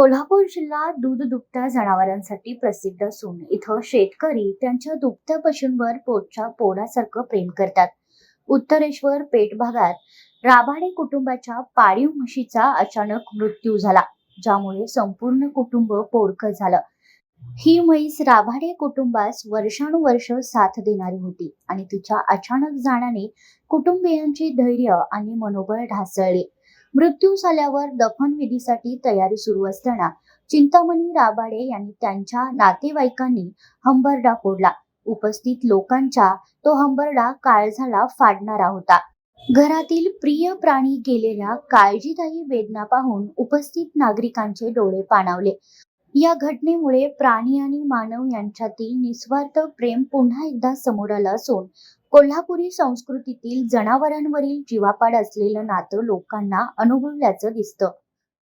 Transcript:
कोल्हापूर जिल्हा दूध दुभत्या जनावरांसाठी प्रसिद्ध असून इथं शेतकरी त्यांच्या दुभत्या पशूंवर पोटच्या पोरासारखं प्रेम करतात. उत्तरेश्वर पेठ भागात राभाडे कुटुंबाच्या पाळीव म्हशीचा अचानक मृत्यू झाला, ज्यामुळे संपूर्ण कुटुंब पोरकं झालं. ही म्हैस राभाडे कुटुंबास वर्षानुवर्ष साथ देणारी होती आणि तिच्या अचानक जाण्याने कुटुंबियांचे धैर्य आणि मनोबल ढासळले. मृत्यू झाल्यावर दफनविधीसाठी तयारी सुरू असताना चिंतामणी राबाडे यांनी त्यांच्या नातेवाईकांनी हंबरडा फोडला. उपस्थित लोकांच्या तो हंबरडा काळजाला फाडणारा होता. घरातील प्रिय प्राणी गेलेल्या काळजीदायी वेदना पाहून उपस्थित नागरिकांचे डोळे पाणावले. या घटनेमुळे प्राणी आणि मानव यांच्यातील निस्वार्थ प्रेम पुन्हा एकदा समोर आलं असून कोल्हापुरी संस्कृतीतील जनावरांवरील जीवापाड असलेलं नातं लोकांना अनुभवल्याचं दिसतं.